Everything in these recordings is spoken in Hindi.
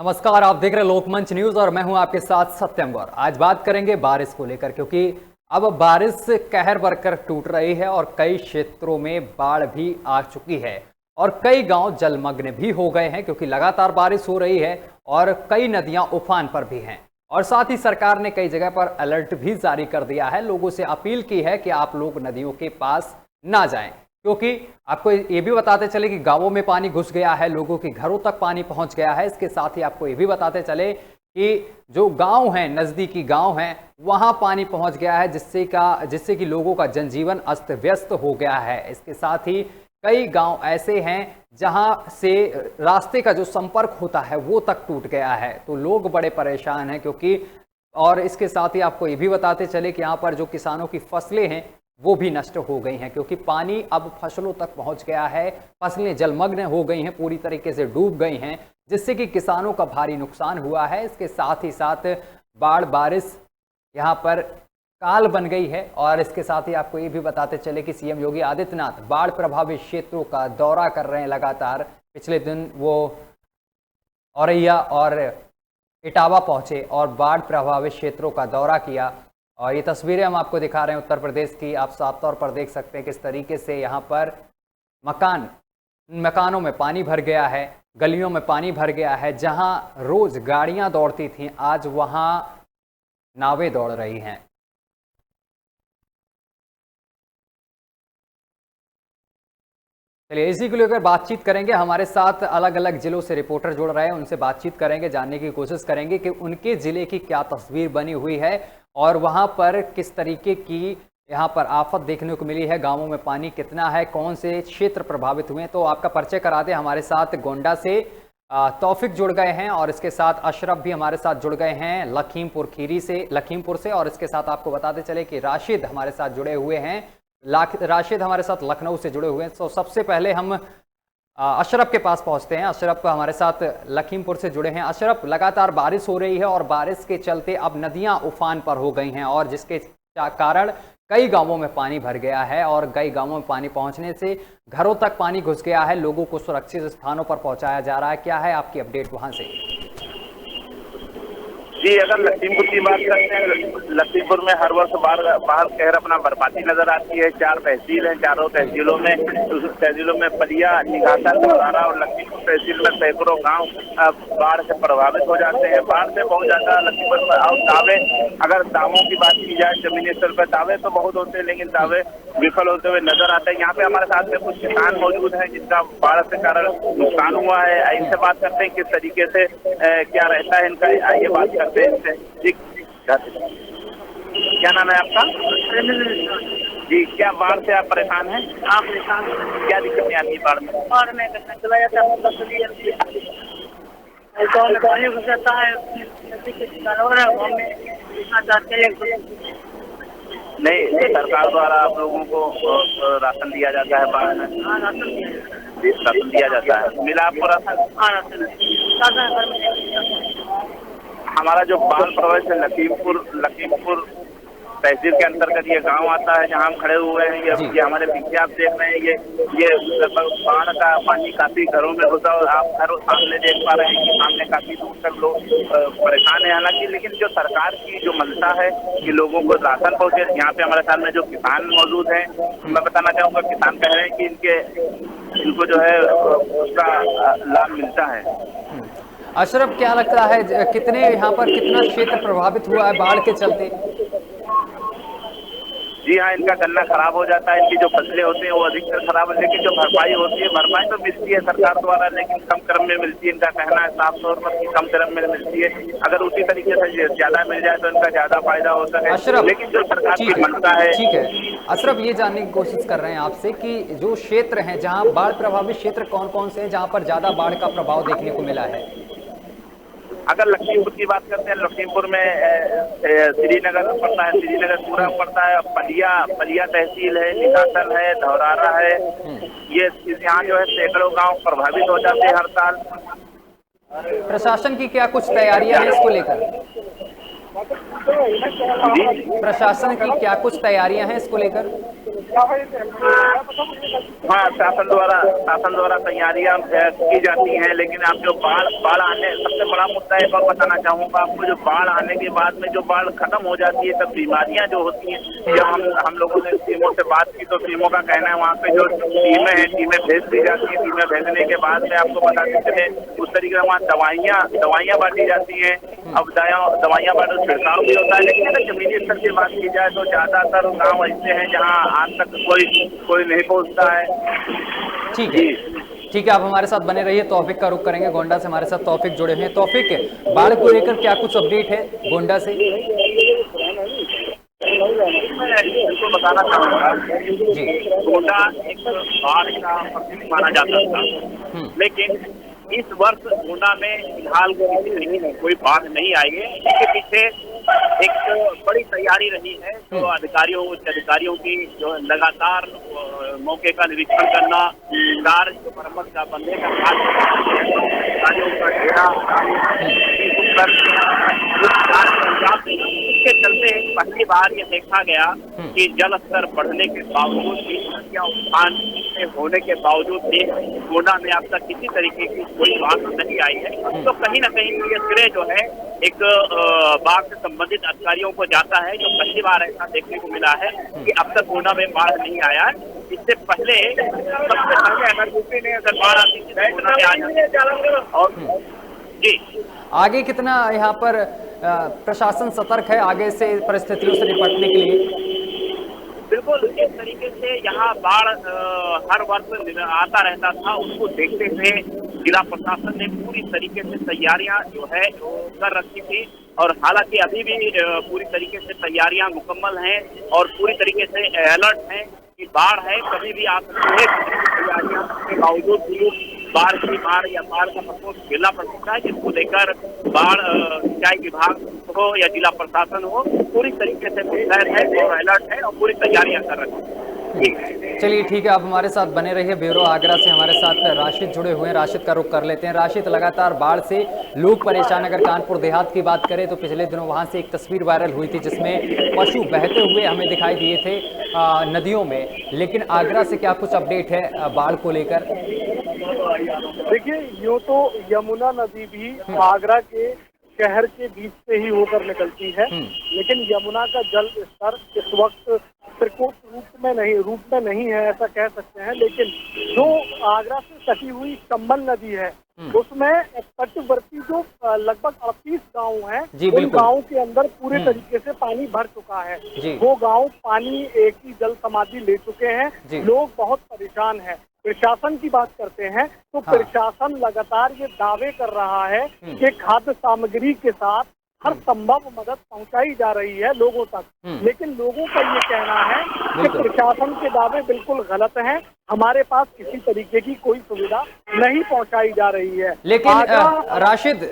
नमस्कार, आप देख रहे हैं लोकमंच न्यूज और मैं हूं आपके साथ सत्यम गौर। आज बात करेंगे बारिश को लेकर, क्योंकि अब बारिश कहर बरकर टूट रही है और कई क्षेत्रों में बाढ़ भी आ चुकी है और कई गांव जलमग्न भी हो गए हैं, क्योंकि लगातार बारिश हो रही है और कई नदियां उफान पर भी हैं। और साथ ही सरकार ने कई जगह पर अलर्ट भी जारी कर दिया है। लोगों से अपील की है कि आप लोग नदियों के पास ना जाएं, क्योंकि आपको ये भी बताते चले कि गांवों में पानी घुस गया है, लोगों के घरों तक पानी पहुंच गया है। इसके साथ ही आपको ये भी बताते चले कि जो गांव हैं, नज़दीकी गांव हैं, वहां पानी पहुंच गया है, जिससे कि लोगों का जनजीवन अस्त व्यस्त हो गया है। इसके साथ ही कई गांव ऐसे हैं जहां से रास्ते का जो संपर्क होता है वो तक टूट गया है, तो लोग बड़े परेशान हैं। क्योंकि और इसके साथ ही आपको ये भी बताते चले कि यहाँ पर जो किसानों की फसलें हैं वो भी नष्ट हो गई हैं, क्योंकि पानी अब फसलों तक पहुंच गया है। फसलें जलमग्न हो गई हैं, पूरी तरीके से डूब गई हैं, जिससे कि किसानों का भारी नुकसान हुआ है। इसके साथ ही साथ बाढ़ बारिश यहाँ पर काल बन गई है। और इसके साथ ही आपको ये भी बताते चले कि सीएम योगी आदित्यनाथ बाढ़ प्रभावित क्षेत्रों का दौरा कर रहे हैं लगातार। पिछले दिन वो औरैया और इटावा पहुंचे और बाढ़ प्रभावित क्षेत्रों का दौरा किया। और ये तस्वीरें हम आपको दिखा रहे हैं उत्तर प्रदेश की। आप साफ तौर पर देख सकते हैं किस तरीके से यहाँ पर मकानों में पानी भर गया है, गलियों में पानी भर गया है। जहाँ रोज गाड़ियां दौड़ती थीं, आज वहाँ नावें दौड़ रही हैं। चलिए, इसी को लेकर बातचीत करेंगे। हमारे साथ अलग अलग जिलों से रिपोर्टर जुड़ रहे हैं, उनसे बातचीत करेंगे, जानने की कोशिश करेंगे कि उनके जिले की क्या तस्वीर बनी हुई है और वहां पर किस तरीके की यहां पर आफत देखने को मिली है। गांवों में पानी कितना है, कौन से क्षेत्र प्रभावित हुए हैं। तो आपका परिचय करा दें। हमारे साथ गोंडा से तौफिक जुड़ गए हैं और इसके साथ अशरफ भी हमारे साथ जुड़ गए हैं लखीमपुर से। और इसके साथ आपको बताते चले कि राशिद हमारे साथ जुड़े हुए हैं, राशिद हमारे साथ लखनऊ से जुड़े हुए हैं। तो सबसे पहले हम अशरफ के पास पहुंचते हैं। अशरफ हमारे साथ लखीमपुर से जुड़े हैं। अशरफ, लगातार बारिश हो रही है और बारिश के चलते अब नदियां उफान पर हो गई हैं और जिसके कारण कई गांवों में पानी भर गया है और कई गांवों में पानी पहुंचने से घरों तक पानी घुस गया है। लोगों को सुरक्षित स्थानों पर पहुंचाया जा रहा है। क्या है आपकी अपडेट वहां से? जी, अगर लखीमपुर की बात करते हैं, लखीमपुर में हर वर्ष बाढ़ कहर अपना बर्बादी नजर आती है। 4 तहसील हैं, चारों तहसीलों में पलिया, निघासन, धौरारा और लखीमपुर तहसील में सैकड़ों गांव बाढ़ से प्रभावित हो जाते हैं। बाढ़ से बहुत ज्यादा लखीमपुर में और दावे, अगर दावों की बात की जाए जमीनी स्तर पर दावे तो बहुत होते हैं, लेकिन दावे विफल होते हुए नजर आते हैं। यहाँ पे हमारे साथ में कुछ किसान मौजूद हैं जिनका बाढ़ के कारण नुकसान हुआ है। इनसे बात करते हैं किस तरीके से क्या रहता है इनका, आइए बात करते हैं। क्या नाम है आपका? जी, क्या बाढ़ से आप परेशान हैं? आप परेशान क्या दिक्कतें आती है बाढ़ में? बाढ़ में चला जाता है, गाँव में पानी घुस जाता है, गाँव में इतना जाते हैं नहीं, सरकार द्वारा आप लोगों को राशन दिया जाता है बाढ़ में? राशन दिया जाता है, मिला आपको राशन? हमारा जो बाढ़ प्रभावित है लखीमपुर तहसील के अंतर्गत ये गांव आता है जहां हम खड़े हुए हैं। ये हमारे पीछे आप देख रहे हैं, ये लगभग बाढ़ का पानी काफी घरों में घुसा और आप घरों सामने देख पा रहे हैं कि सामने काफी दूर तक लोग परेशान है। हालांकि लेकिन जो सरकार की जो मंशा है कि लोगों को राशन पहुंचे, यहाँ पे हमारे साथ में जो किसान मौजूद है, मैं बताना चाहूंगा, किसान कह रहे हैं कि इनको जो है उसका लाभ मिलता है। अशरफ, क्या लगता है यहाँ पर कितना क्षेत्र प्रभावित हुआ है बाढ़ के चलते? जी हाँ, इनका गन्ना खराब हो जाता है, इनकी जो फसलें होती हैं वो अधिकतर खराब है। लेकिन जो भरपाई होती है, भरपाई तो मिलती है सरकार द्वारा, लेकिन कम क्रम में मिलती है। इनका कहना है साफ तौर पर कि कम क्रम में मिलती है। अगर उसी तरीके से ज्यादा मिल जाए तो इनका ज्यादा फायदा होता है। अशरफ, लेकिन जो सरकार की मंशा है, ठीक है अशरफ, ये जानने की कोशिश कर रहे हैं आपसे कि जो क्षेत्र हैं जहाँ बाढ़ प्रभावित क्षेत्र कौन कौन से हैं जहाँ पर ज्यादा बाढ़ का प्रभाव देखने को मिला है? अगर लखीमपुर की बात करते हैं, लखीमपुर में श्रीनगर पड़ता है, श्रीनगर पूरा पड़ता है, पलिया तहसील है, निघासन है, धौरारा है। ये यहाँ जो है सैकड़ों गांव प्रभावित हो जाते हैं हर साल। प्रशासन की क्या कुछ तैयारियां हैं इसको लेकर? प्रशासन की क्या कुछ तैयारियां हैं इसको लेकर? हाँ, शासन द्वारा तैयारियां की जाती हैं, लेकिन आप जो बाढ़ आने, सबसे बड़ा मुद्दा एक और बताना चाहूंगा आपको, जो बाढ़ आने के बाद में जो बाढ़ खत्म हो जाती है, तब बीमारियां जो होती हैं, जब हम लोगों ने टीमों से बात की तो टीमों का कहना है वहाँ पे जो टीमें हैं, टीमें भेज दी जाती है। टीमें भेजने के बाद में आपको बताते चले उस तरीके से वहाँ दवाइयाँ बांटी जाती हैं। अब दवाइयाँ बांटो, छिड़काव भी होता है, लेकिन अगर जमीनी स्तर की बात की जाए तो ज्यादातर गाँव ऐसे हैं जहाँ आज तक कोई नहीं पहुँचता है। ठीक है, आप हमारे साथ बने रहिए। तौफिक का रुख करेंगे, गोंडा से हमारे साथ तौफिक जुड़े हुए हैं। तौफिक, बाढ़ को लेकर क्या कुछ अपडेट है गोंडा से? मैं बताना चाहूँगा जी, गोंडा एक बाढ़ का प्रतीक माना जाता था, लेकिन इस वर्ष गोंडा में फिलहाल कोई बाढ़ नहीं आई है। इसके पीछे एक बड़ी तैयारी रही है, जो अधिकारियों की जो लगातार मौके का निरीक्षण करना, कार्य जो मरम्मत का बनने का कार्यों का घेरा इसके चलते पहली बार ये देखा गया कि जल स्तर बढ़ने के बावजूद भी, नदियां उफान होने के बावजूद भी गोंडा में अब तक किसी तरीके की कोई बात नहीं आई है। तो कहीं ना कहीं ये श्रेय जो है एक बाढ़ से संबंधित अधिकारियों को जाता है, जो पहली बार ऐसा देखने को मिला है कि अब तक गोंडा में बाढ़ नहीं आया है। इससे पहले अगर यूपी में अगर बाढ़ आती थी तो गोंडा में आ जाती। और जी, आगे कितना यहाँ पर प्रशासन सतर्क है आगे से परिस्थितियों से निपटने के लिए? बिल्कुल, इस तरीके से यहाँ बाढ़ हर वर्ष आता रहता था, उसको देखते हुए जिला प्रशासन ने पूरी तरीके से तैयारियां जो है कर रखी थी। और हालांकि अभी भी पूरी तरीके से तैयारियां मुकम्मल हैं और पूरी तरीके से अलर्ट हैं कि बाढ़ है, कभी भी आ सकती है। तैयारियां के बावजूद भी बाढ़ या बाढ़ का प्रकोप झेलना पड़ सकता है, जिसको लेकर बाढ़ सिंचाई विभाग हो या जिला प्रशासन हो, पूरी तरीके से मुस्तैद है और अलर्ट है और पूरी तैयारियां कर रही है। चलिए ठीक है, आप हमारे साथ बने रहिए। ब्यूरो आगरा से हमारे साथ राशिद जुड़े हुए हैं। राशिद का रुख कर लेते हैं। राशिद, लगातार बाढ़ से लोग परेशान। अगर कानपुर देहात की बात करें तो पिछले दिनों वहां से एक तस्वीर वायरल हुई थी जिसमें पशु बहते हुए हमें दिखाई दिए थे नदियों में, लेकिन आगरा से क्या कुछ अपडेट है बाढ़ को लेकर? देखिए, यूँ तो यमुना नदी भी आगरा के शहर के बीच से ही होकर निकलती है, लेकिन यमुना का जल स्तर इस वक्त त्रिकोट रूप में नहीं है, ऐसा कह सकते हैं। लेकिन जो आगरा से सटी हुई चंबल नदी है, उसमें तटवर्ती जो लगभग 38 गांव हैं, उन गांव के अंदर पूरे तरीके से पानी भर चुका है। वो गांव पानी एक ही जल समाधि ले चुके हैं। लोग बहुत परेशान हैं। प्रशासन की बात करते हैं तो प्रशासन लगातार ये दावे कर रहा है कि खाद्य सामग्री के साथ हर संभव मदद पहुंचाई जा रही है लोगों तक, लेकिन लोगों का ये कहना है कि प्रशासन के दावे बिल्कुल गलत हैं। हमारे पास किसी तरीके की कोई सुविधा नहीं पहुंचाई जा रही है। लेकिन राशिद,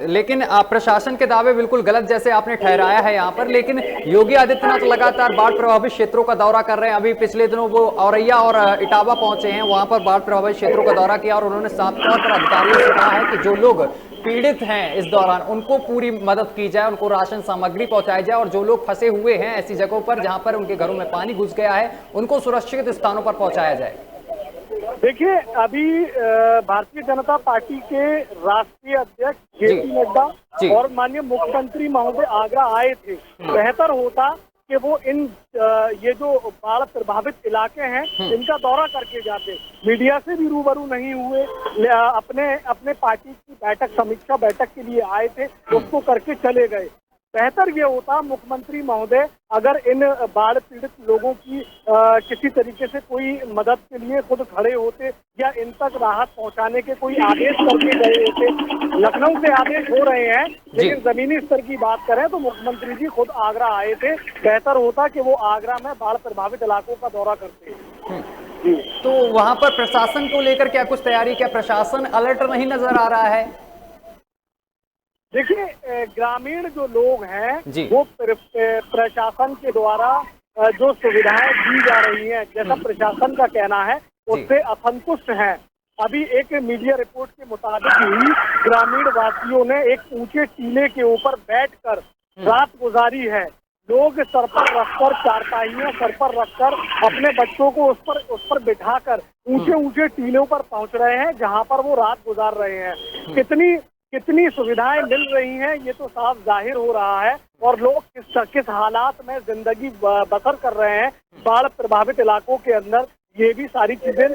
प्रशासन के दावे बिल्कुल गलत जैसे आपने ठहराया है यहाँ पर, लेकिन योगी आदित्यनाथ लगातार बाढ़ प्रभावित क्षेत्रों का दौरा कर रहे हैं। अभी पिछले दिनों वो औरैया और इटावा पहुंचे हैं, वहां पर बाढ़ प्रभावित क्षेत्रों का दौरा किया और उन्होंने साफ तौर पर अधिकारियों से कहा है कि जो लोग पीड़ित हैं इस दौरान उनको पूरी मदद की जाए, उनको राशन सामग्री पहुंचाई जाए, और जो लोग फंसे हुए हैं ऐसी जगहों पर जहां पर उनके घरों में पानी घुस गया है उनको सुरक्षित स्थानों पर पहुंचाया जाए। देखिए, अभी भारतीय जनता पार्टी के राष्ट्रीय अध्यक्ष जेपी नड्डा और माननीय मुख्यमंत्री महोदय आगरा आए थे। बेहतर होता कि वो ये जो बाढ़ प्रभावित इलाके हैं इनका दौरा करके जाते। मीडिया से भी रूबरू नहीं हुए, अपने पार्टी की बैठक, समीक्षा बैठक के लिए आए थे, उसको करके चले गए। बेहतर ये होता मुख्यमंत्री महोदय अगर इन बाढ़ पीड़ित लोगों की किसी तरीके से कोई मदद के लिए खुद खड़े होते या इन तक राहत पहुंचाने के कोई आदेश करके गए होते। लखनऊ से आदेश हो रहे हैं, लेकिन जमीनी स्तर की बात करें तो मुख्यमंत्री जी खुद आगरा आए थे। बेहतर होता कि वो आगरा में बाढ़ प्रभावित इलाकों का दौरा करते। तो वहां पर प्रशासन को लेकर क्या कुछ तैयारी, क्या प्रशासन अलर्ट नहीं नजर आ रहा है? देखिए, ग्रामीण जो लोग हैं वो प्रशासन के द्वारा जो सुविधाएं दी जा रही हैं, जैसा प्रशासन का कहना है, उससे असंतुष्ट हैं। अभी एक मीडिया रिपोर्ट के मुताबिक ही ग्रामीण वासियों ने एक ऊंचे टीले के ऊपर बैठकर रात गुजारी है। लोग सर पर रखकर, चारपाइयां सर पर रखकर अपने बच्चों को उस पर बिठाकर ऊंचे ऊंचे टीलों पर पहुंच रहे हैं, जहां पर वो रात गुजार रहे हैं। कितनी सुविधाएं मिल रही हैं ये तो साफ जाहिर हो रहा है, और लोग किस हालात में जिंदगी बसर कर रहे हैं बाढ़ प्रभावित इलाकों के अंदर, ये भी सारी चीजें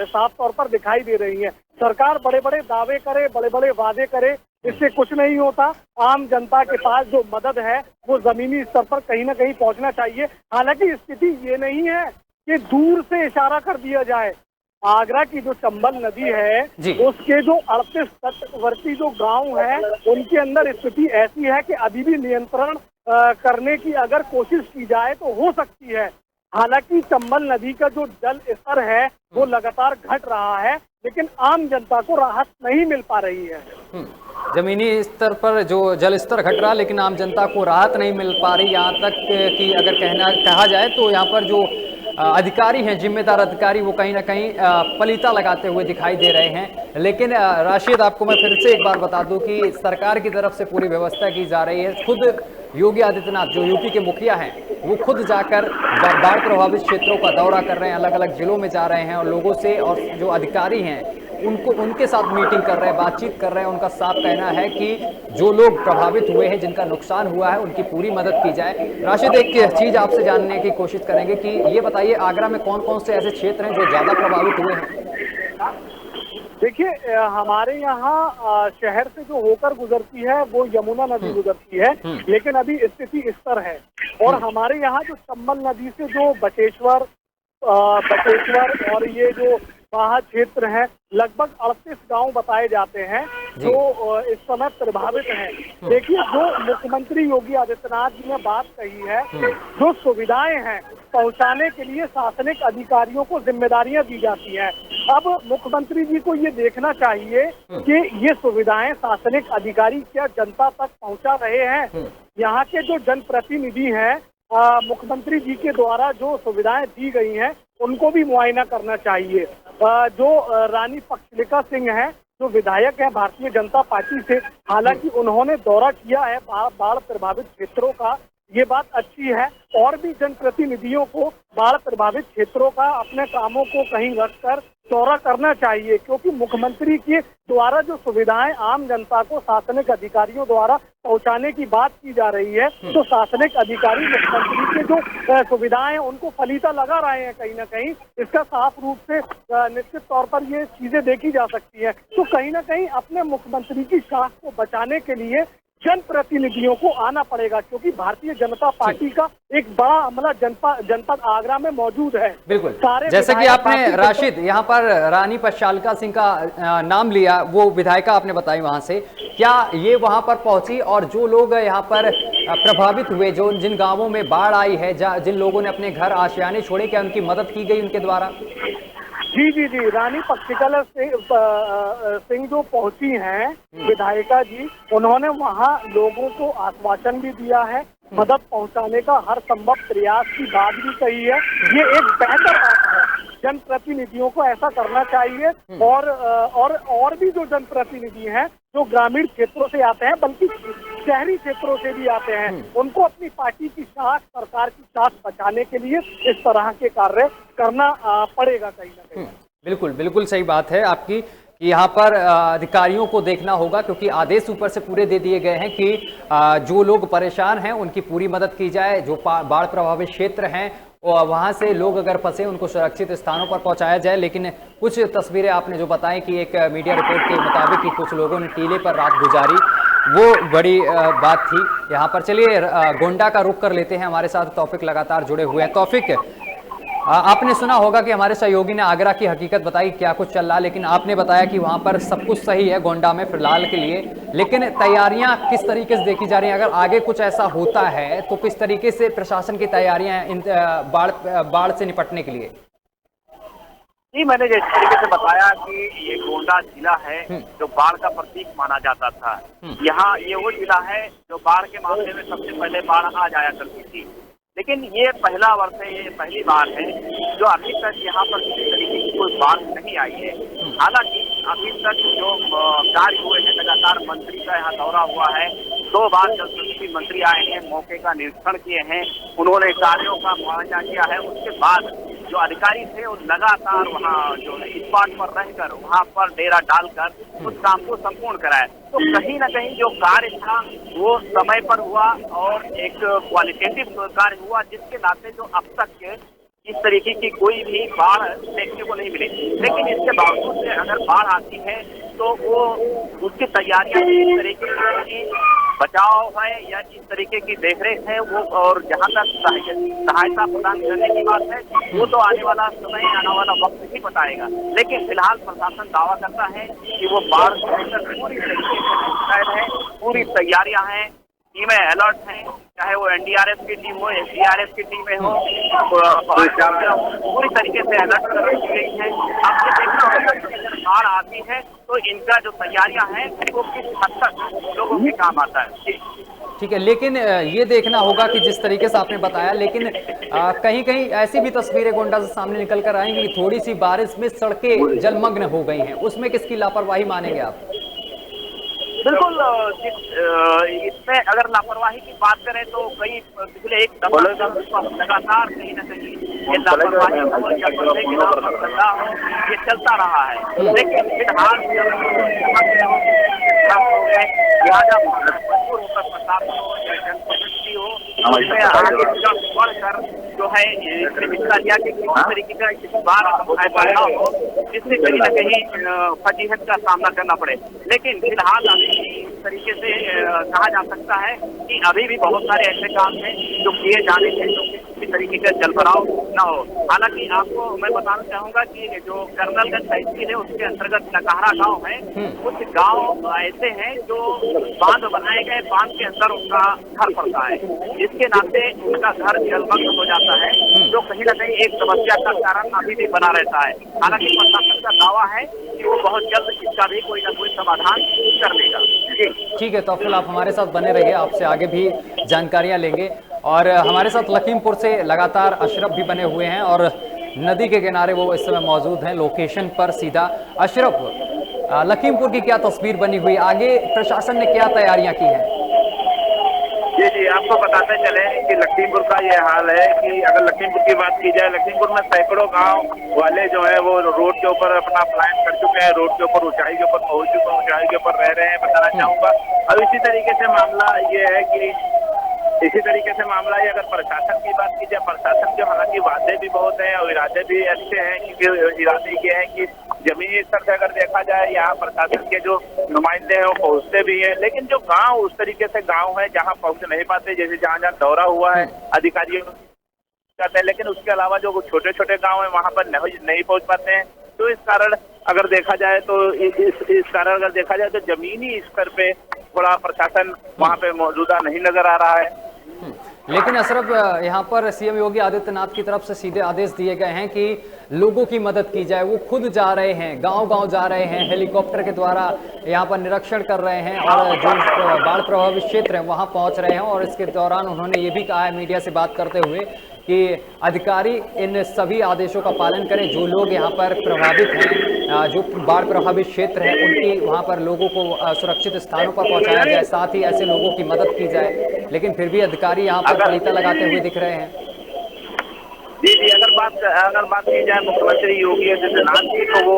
साफ तौर पर दिखाई दे रही हैं। सरकार बड़े बड़े दावे करे, बड़े बड़े वादे करे, इससे कुछ नहीं होता। आम जनता के पास जो मदद है वो जमीनी स्तर पर कहीं ना कहीं पहुंचना चाहिए। हालांकि स्थिति ये नहीं है कि दूर से इशारा कर दिया जाए। आगरा की जो चंबल नदी है उसके जो 38 तटवर्ती जो गांव हैं उनके अंदर स्थिति ऐसी है कि अभी भी नियंत्रण करने की अगर कोशिश की जाए तो हो सकती है। हालांकि चंबल नदी का जो जल स्तर है वो लगातार घट रहा है, लेकिन आम जनता को राहत नहीं मिल पा रही है। जमीनी स्तर पर जो जल स्तर घट रहा, लेकिन आम जनता को राहत नहीं मिल पा रही। यहाँ तक कि अगर कहा जाए तो यहाँ पर जो अधिकारी हैं, जिम्मेदार अधिकारी, वो कहीं ना कहीं पलीता लगाते हुए दिखाई दे रहे हैं। लेकिन राशिद, आपको मैं फिर से एक बार बता दूं कि सरकार की तरफ से पूरी व्यवस्था की जा रही है। खुद योगी आदित्यनाथ जो यूपी के मुखिया हैं वो खुद जाकर बाढ़ प्रभावित क्षेत्रों का दौरा कर रहे हैं, अलग अलग जिलों में जा रहे हैं और लोगों से, और जो अधिकारी हैं उनके साथ मीटिंग कर रहे हैं, बातचीत कर रहे हैं। उनका साफ कहना है कि जो लोग प्रभावित हुए हैं, जिनका नुकसान हुआ है, उनकी पूरी मदद की जाए। राशिद, एक चीज आपसे जानने की कोशिश करेंगे कि ये बताइए, आगरा में कौन कौन से ऐसे क्षेत्र हैं जो ज्यादा प्रभावित हुए हैं? देखिए, हमारे यहाँ शहर से जो होकर गुजरती है वो यमुना नदी गुजरती है, लेकिन अभी स्थिति इस पर है। और हमारे यहाँ जो चंबल नदी से जो बटेश्वर और ये जो बाहर क्षेत्र है, लगभग 38 गांव बताए जाते हैं जो इस समय प्रभावित हैं। देखिए, जो मुख्यमंत्री योगी आदित्यनाथ जी ने बात कही है, जो सुविधाएं हैं पहुंचाने के लिए शासनिक अधिकारियों को जिम्मेदारियां दी जाती हैं। अब मुख्यमंत्री जी को ये देखना चाहिए कि ये सुविधाएं शासनिक अधिकारी क्या जनता तक पहुंचा रहे हैं। यहाँ के जो जनप्रतिनिधि हैं, मुख्यमंत्री जी के द्वारा जो सुविधाएं दी गई हैं उनको भी मुआयना करना चाहिए। जो रानी पक्षलिका सिंह हैं, जो विधायक है भारतीय जनता पार्टी से, हालांकि उन्होंने दौरा किया है बाढ़ प्रभावित क्षेत्रों का, ये बात अच्छी है। और भी जनप्रतिनिधियों को बाढ़ प्रभावित क्षेत्रों का अपने कामों को कहीं रखकर दौरा करना चाहिए, क्योंकि मुख्यमंत्री के द्वारा जो सुविधाएं आम जनता को शासनिक अधिकारियों द्वारा पहुंचाने की बात की जा रही है, तो शासनिक अधिकारी मुख्यमंत्री के जो सुविधाएं उनको फलीता लगा रहे हैं कहीं ना कहीं। इसका साफ रूप से निश्चित तौर पर ये चीजें देखी जा सकती है। तो कहीं ना कहीं अपने मुख्यमंत्री की शाख को बचाने के लिए जनप्रतिनिधियों को आना पड़ेगा, क्योंकि भारतीय जनता पार्टी का एक बड़ा अमला जनपद आगरा में मौजूद है। बिल्कुल, जैसे कि आपने राशिद यहाँ पर रानी पक्षालिका सिंह का नाम लिया, वो विधायिका आपने बताई वहां से, क्या ये वहां पर पहुंची और जो लोग यहाँ पर प्रभावित हुए, जो जिन गांवों में बाढ़ आई है, जिन लोगों ने अपने घर आशियाने छोड़े, क्या उनकी मदद की गई उनके द्वारा? जी, रानी पक्षिकला सिंह जो पहुंची हैं विधायिका जी, उन्होंने वहां लोगों को आश्वासन भी दिया है, मदद पहुंचाने का हर संभव प्रयास की बात भी कही है। ये एक बेहतर बात है, जनप्रतिनिधियों को ऐसा करना चाहिए। और भी जो जनप्रतिनिधि हैं जो ग्रामीण क्षेत्रों से आते हैं, बल्कि शहरी क्षेत्रों से भी आते हैं, उनको अपनी पार्टी की शाख, सरकार की शाख बचाने के लिए इस तरह के कार्य करना पड़ेगा कहीं ना कहीं। बिल्कुल सही बात है आपकी कि यहाँ पर अधिकारियों को देखना होगा, क्योंकि आदेश ऊपर से पूरे दे दिए गए हैं कि जो लोग परेशान हैं उनकी पूरी मदद की जाए। जो बाढ़ प्रभावित क्षेत्र हैं वहाँ से लोग अगर फंसे उनको सुरक्षित स्थानों पर पहुँचाया जाए। लेकिन कुछ तस्वीरें आपने जो बताई कि एक मीडिया रिपोर्ट के मुताबिक कि कुछ लोगों ने टीले पर रात गुजारी, वो बड़ी बात थी। यहाँ पर चलिए गोंडा का रुख कर लेते हैं, हमारे साथ तौफिक लगातार जुड़े हुए हैं। तौफिक, आपने सुना होगा कि हमारे सहयोगी ने आगरा की हकीकत बताई क्या कुछ चल रहा, लेकिन आपने बताया कि वहां पर सब कुछ सही है गोंडा में फिलहाल के लिए, लेकिन तैयारियां किस तरीके से देखी जा रही हैं? अगर आगे कुछ ऐसा होता है तो किस तरीके से प्रशासन की तैयारियां इन बाढ़ से निपटने के लिए? जी, मैंने जिस तरीके से बताया कि ये गोंडा जिला है जो बाढ़ का प्रतीक माना जाता था। यहाँ ये वो जिला है जो बाढ़ के मामले में सबसे पहले बाढ़ आ जाया करती थी, लेकिन ये पहला वर्ष है, ये पहली बार है जो अभी तक यहाँ पर किसी तरीके की कोई बाढ़ नहीं आई है। हालांकि अभी तक जो कार्य हुए हैं, लगातार मंत्री का यहाँ दौरा हुआ है, 2 बार जल शक्ति मंत्री आए हैं, मौके का निरीक्षण किए हैं, उन्होंने कार्यों का मुआयना किया है। उसके बाद जो अधिकारी थे वो लगातार वहाँ जो स्पॉट पर रहकर वहाँ पर डेरा डालकर उस काम को संपूर्ण कराए। तो कहीं ना कहीं जो कार्य था वो समय पर हुआ और एक क्वालिटेटिव कार्य हुआ, जिसके नाते जो अब तक इस तरीके की कोई भी बाढ़ देखने को नहीं मिली। लेकिन इसके बावजूद से अगर बाढ़ आती है तो वो उसकी तैयारियां इस तरीके की बचाव है या इस तरीके की देखरेख है वो, और जहां तक सहायता प्रदान करने की बात है वो तो आने वाला समय, आने वाला वक्त ही बताएगा। लेकिन फिलहाल प्रशासन दावा करता है कि वो बाढ़ को लेकर पूरी तरीके से मुस्तैद है, पूरी तैयारियां हैं, टीमें अलर्ट हैं, चाहे वो एनडीआरएफ की टीम हो, एसडीआरएफ की टीमें हो, पूरी तरीके से अलर्ट कर रखी गई है। आपने देखा होगा कि अगर बाढ़ आती है तो इनका जो तैयारियां हैं वो किस हद तक लोगों के काम आता है। ठीक है, लेकिन ये देखना होगा कि जिस तरीके से आपने बताया, लेकिन कहीं कहीं ऐसी भी तस्वीरें गोंडा से सामने निकल कर आएंगी कि थोड़ी सी बारिश में सड़कें जलमग्न हो गई हैं, उसमें किसकी लापरवाही मानेंगे आप? बिल्कुल, इसमें अगर लापरवाही की बात करें तो कई पिछले एक लगातार कहीं न कहीं ये लापरवाही हो या बंदे के नाम पर धंधा हो, ये चलता रहा है। लेकिन फिलहाल लिहाजा मजबूर होकर प्रशासन हो या जनप्रतिनिधि हो, उसमें आगे बढ़कर जो है हिस्सा लिया कि किसी तरीके का इस बार बढ़ा हो जिससे कहीं न कहीं फजीहत का सामना करना पड़े। लेकिन फिलहाल इस तरीके से कहा जा सकता है कि अभी भी बहुत सारे ऐसे काम हैं जो किए जाने थे, जो किसी तरीके का जलभराव न हो। हालांकि आपको मैं बताना चाहूंगा कि जो कर्नलगंज तहसील है उसके अंतर्गत नकारा गांव है, कुछ गांव ऐसे हैं जो बांध बनाए गए, बांध के अंदर उनका घर पड़ता है, जिसके नाते उनका घर जलमग्न हो जाता है, जो कहीं न कहीं एक समस्या का कारण अभी भी बना रहता है। हालांकि प्रशासन का दावा है कि वो बहुत जल्द इसका भी कोई न कोई समाधान कर लेगा। ठीक है, तो फिर आप हमारे साथ बने रहिए, आपसे आगे भी जानकारियां लेंगे। और हमारे साथ लखीमपुर से लगातार अशरफ भी बने हुए हैं और नदी के किनारे वो इस समय मौजूद हैं लोकेशन पर सीधा। अशरफ, लखीमपुर की क्या तस्वीर बनी हुई, आगे प्रशासन ने क्या तैयारियां की हैं? जी, आपको बताते चले कि लखीमपुर का ये हाल है कि अगर लखीमपुर की बात की जाए, लखीमपुर में सैकड़ों गांव वाले जो है वो रोड के ऊपर अपना पलायन कर चुके हैं, रोड के ऊपर ऊंचाई के ऊपर पहुंच चुके हैं, ऊंचाई के ऊपर रह रहे हैं। बताना चाहूंगा अब इसी तरीके से मामला ये है कि अगर प्रशासन की बात की जाए, प्रशासन के हालांकि वादे भी बहुत हैं और इरादे भी अच्छे हैं, क्योंकि इरादे ये हैं कि जमीनी स्तर से अगर देखा जाए यहाँ प्रशासन के जो नुमाइंदे हैं वो पहुंचते भी हैं, लेकिन जो गांव उस तरीके से गांव है जहां पहुंच नहीं पाते, जैसे जहां दौरा हुआ है अधिकारियों जाते हैं, लेकिन उसके अलावा जो छोटे छोटे गांव है वहां पर नहीं पहुंच पाते हैं। तो इस कारण अगर देखा जाए तो जमीनी स्तर पे थोड़ा प्रशासन वहां पे मौजूदा नहीं नजर आ रहा है। लेकिन अशरफ, यहाँ पर सीएम योगी आदित्यनाथ की तरफ से सीधे आदेश दिए गए हैं कि लोगों की मदद की जाए। वो खुद जा रहे हैं, गांव-गांव जा रहे हैं, हेलीकॉप्टर के द्वारा यहाँ पर निरीक्षण कर रहे हैं और जो बाढ़ प्रभावित क्षेत्र हैं वहाँ पहुँच रहे हैं। और इसके दौरान उन्होंने ये भी कहा है मीडिया से बात करते हुए कि अधिकारी इन सभी आदेशों का पालन करें। जो लोग यहाँ पर प्रभावित हैं, जो बाढ़ प्रभावित क्षेत्र है, उनकी वहाँ पर लोगों को सुरक्षित स्थानों पर पहुँचाया जाए, साथ ही ऐसे लोगों की मदद की जाए। लेकिन फिर भी अधिकारी यहाँ पर फलीता लगाते हुए दिख रहे हैं। जी, अगर बात की जाए मुख्यमंत्री योगी आदित्यनाथ की, तो वो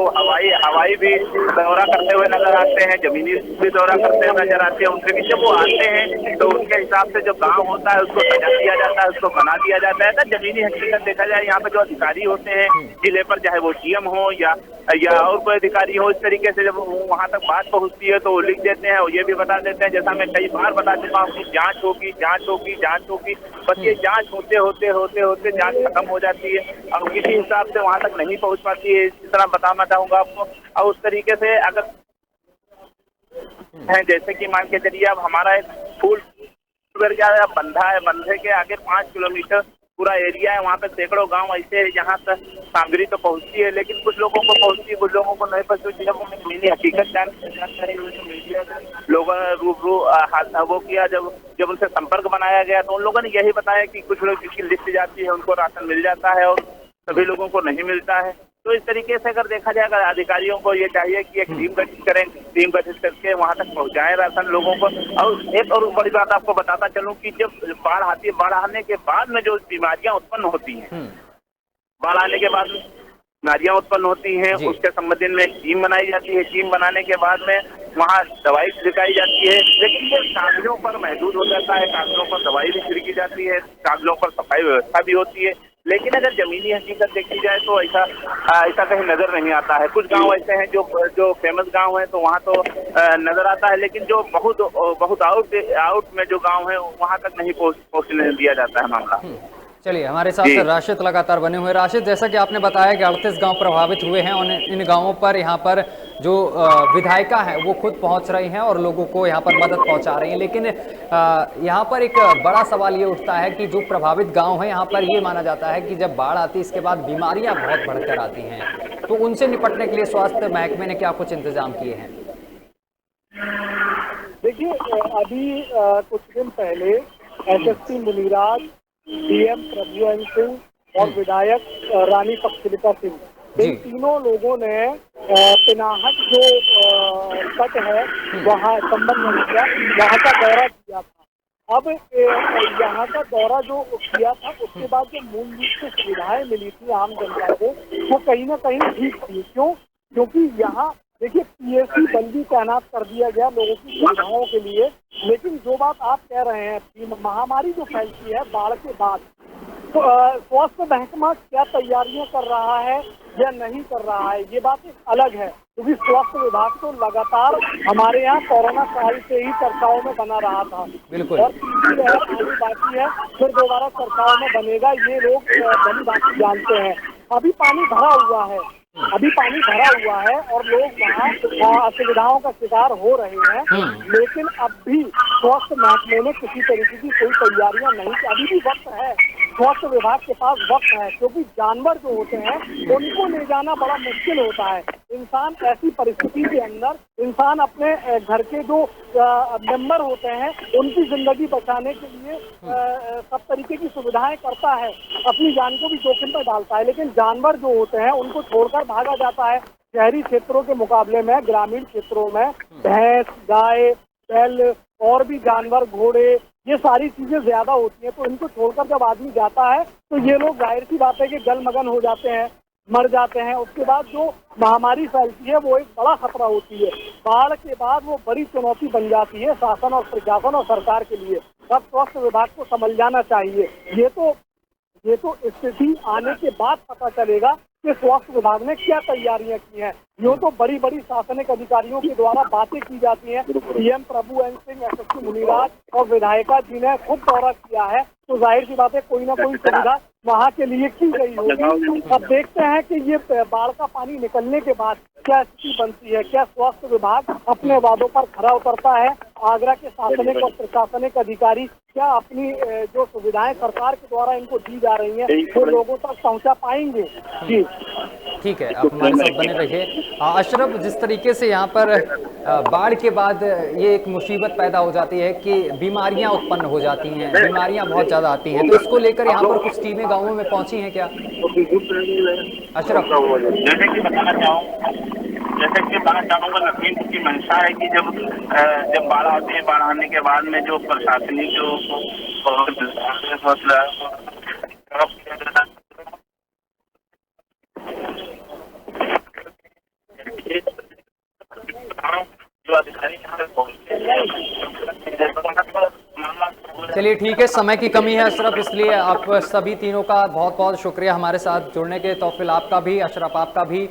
हवाई भी दौरा करते हुए नजर आते हैं, जमीनी भी दौरा करते हुए नजर आते हैं। उनके जब वो आते हैं तो उनके हिसाब से जो गांव होता है उसको सजा दिया जाता है, उसको बना दिया जाता है। तो जमीनी हकीकत देखा जाए यहाँ पे जो अधिकारी होते हैं जिले पर, चाहे वो सीएम हो या और कोई अधिकारी हो, इस तरीके से जब वहां तक बात पहुंचती है तो वो लिख देते हैं और ये भी बता देते हैं, जैसा मैं कई बार बता चुका हूँ कि जांच होगी। बस ये जांच होते जांच खत्म हो जाती है और किसी हिसाब से वहां तक नहीं पहुंच पाती है। इस तरह बताना चाहूंगा आपको। और उस तरीके से अगर है, जैसे कि मान के चलिए अब हमारा एक फूल बंधा है, बंधे के आगे 5 किलोमीटर पूरा एरिया है, वहाँ पे सैकड़ों गांव ऐसे है जहाँ तक सामग्री तो पहुँचती है, लेकिन कुछ लोगों को पहुँचती है, कुछ लोगों को नहीं पहुँचती। जब उन्हें मिली हकीकत जानकारी मीडिया लोगों ने रूबरू वो किया, जब उनसे संपर्क बनाया गया तो उन लोगों ने यही बताया कि कुछ लोग जिसकी लिस्ट जाती है उनको राशन मिल जाता है और सभी लोगों को नहीं मिलता है। तो इस तरीके से अगर देखा जाएगा, अधिकारियों को ये चाहिए कि एक टीम गठित करें, टीम गठित करके वहां तक पहुंचाएं राशन लोगों को। और एक और बड़ी बात आपको बताता चलूं कि जब बाढ़ आती है, बाढ़ आने के बाद में जो बीमारियां उत्पन्न होती हैं, बाढ़ आने के बाद बीमारियां उत्पन्न होती हैं, उसके संबंध में एक टीम बनाई जाती है। टीम बनाने के बाद में वहाँ दवाई छिड़काई जाती है, लेकिन ये कागजों पर महदूद हो जाता है। कागजों पर दवाई भी छिड़की जाती है, कागजों पर सफाई व्यवस्था भी होती है, लेकिन अगर जमीनी हकीकत देखी जाए तो ऐसा कहीं नजर नहीं आता है। कुछ गांव ऐसे हैं जो फेमस गांव है तो वहाँ तो नजर आता है, लेकिन जो बहुत आउट में जो गांव है वहाँ तक नहीं पहुँचने दिया जाता है मामला। चलिए, हमारे साथ राशिद लगातार बने हुए। राशिद, जैसा कि आपने बताया कि 38 गांव प्रभावित हुए हैं और इन गांवों पर यहाँ पर जो विधायिका है वो खुद पहुंच रही हैं और लोगों को यहाँ पर मदद पहुंचा रही हैं, लेकिन यहाँ पर एक बड़ा सवाल ये उठता है कि जो प्रभावित गांव है यहाँ पर ये माना जाता है कि जब बाढ़ आती है इसके बाद बीमारियां बहुत बढ़कर आती हैं, तो उनसे निपटने के लिए स्वास्थ्य महकमे ने क्या कुछ इंतजाम किए हैं? देखिए, अभी कुछ दिन पहले एसएसपी मुनिराज, डीएम प्रभुवंश सिंह और विधायक रानी पक्षलिका सिंह, इन तीनों लोगों ने पिनाहट जो तट है वहाँ संबंध किया, वहाँ का दौरा किया था। अब यहाँ का दौरा जो किया था उसके बाद जो मूल रूप से सुविधाएं मिली थी आम जनता को, वो कहीं ना कहीं ठीक थी। क्यों? क्योंकि यहाँ देखिए पीएससी बल भी तैनात कर दिया गया लोगों की सुविधाओं के लिए। लेकिन जो बात आप कह रहे हैं, महामारी जो फैलती है बाढ़ के बाद, तो स्वास्थ्य महकमा क्या तैयारियां कर रहा है या नहीं कर रहा है, ये बात एक अलग है। क्योंकि स्वास्थ्य विभाग तो लगातार हमारे यहाँ कोरोना काल से ही चर्चाओं में बना रहा था, और बाकी है फिर दोबारा चर्चाओं में बनेगा, ये लोग बड़ी बात जानते हैं। अभी पानी भरा हुआ है, और लोग वहाँ असुविधाओं का शिकार हो रहे हैं, लेकिन अब भी स्वास्थ्य महकमे ने किसी तरीके की कोई तैयारियां नहीं की। अभी भी वक्त है, स्वास्थ्य विभाग के पास वक्त है, क्योंकि जानवर जो होते हैं उनको ले जाना बड़ा मुश्किल होता है। इंसान ऐसी परिस्थिति के अंदर, इंसान अपने घर के जो मेंबर होते हैं उनकी जिंदगी बचाने के लिए सब तरीके की सुविधाएं करता है, अपनी जान को भी जोखिम में डालता है, लेकिन जानवर जो होते हैं उनको छोड़कर भागा जाता है। शहरी क्षेत्रों के मुकाबले में ग्रामीण क्षेत्रों में भैंस, गाय, बैल और भी जानवर, घोड़े, ये सारी चीजें ज्यादा होती हैं। तो इनको छोड़कर जब आदमी जाता है तो ये लोग जाहिर सी बात है कि जलमग्न हो जाते हैं, मर जाते हैं। उसके बाद जो महामारी फैलती है वो एक बड़ा खतरा होती है। बाढ़ के बाद वो बड़ी चुनौती बन जाती है शासन और प्रशासन और सरकार के लिए। अब स्वास्थ्य विभाग को समझ जाना चाहिए। ये तो स्थिति आने के बाद पता चलेगा कि स्वास्थ्य विभाग ने क्या तैयारियां की हैं। यूँ तो बड़ी बड़ी शासनिक अधिकारियों के द्वारा बातें की जाती हैं। डीएम प्रभुवंश सिंह, एसएसपी मुनिराज और विधायिका जी ने खुद दौरा किया है, तो जाहिर सी बात है कोई ना कोई सुविधा वहाँ के लिए की गई होगी। अब देखते हैं कि ये बाढ़ का पानी निकलने के बाद क्या स्थिति बनती है, क्या स्वास्थ्य विभाग अपने वादों पर खरा उतरता है, आगरा के शासनिक और प्रशासनिक अधिकारी क्या अपनी जो सुविधाएं सरकार के द्वारा इनको दी जा रही हैं वो लोगों तक पहुंचा पाएंगे। जी ठीक है, आप हमारे साथ बने रहिए। अशरफ, जिस तरीके से यहाँ पर बाढ़ के बाद ये एक मुसीबत पैदा हो जाती है कि बीमारियां उत्पन्न हो जाती हैं, बीमारियां बहुत ज़्यादा आती हैं, तो इसको लेकर यहाँ पर कुछ टीमें गाँवों में पहुंची हैं क्या अशरफ? जैसे कि बताना चाहूँगा, लखीमपुर की मंशा है कि जब बाढ़ आती है, बाढ़ आने के बाद में जो प्रशासनिक जो चलिए ठीक है, समय की कमी है अशरफ, इसलिए आप सभी तीनों का बहुत बहुत शुक्रिया हमारे साथ जुड़ने के। तौफिल आपका भी, अशरफ आपका भी,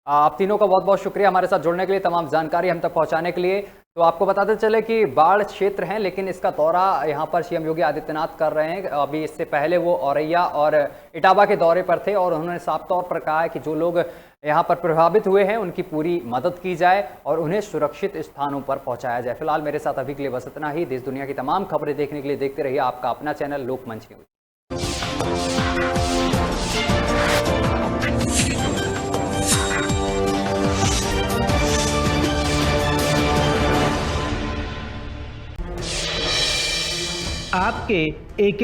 आप तीनों का बहुत बहुत शुक्रिया हमारे साथ जुड़ने के लिए, तमाम जानकारी हम तक पहुंचाने के लिए। तो आपको बताते चले कि बाढ़ क्षेत्र हैं, लेकिन इसका दौरा यहाँ पर सीएम योगी आदित्यनाथ कर रहे हैं। अभी इससे पहले वो औरैया और इटावा के दौरे पर थे और उन्होंने साफ तौर पर कहा है कि जो लोग यहाँ पर प्रभावित हुए हैं उनकी पूरी मदद की जाए और उन्हें सुरक्षित स्थानों पर पहुँचाया जाए। फिलहाल मेरे साथ अभी के लिए बस इतना ही। देश दुनिया की तमाम खबरें देखने के लिए देखते रहिए आपका अपना चैनल लोकमंच न्यूज। आपके एक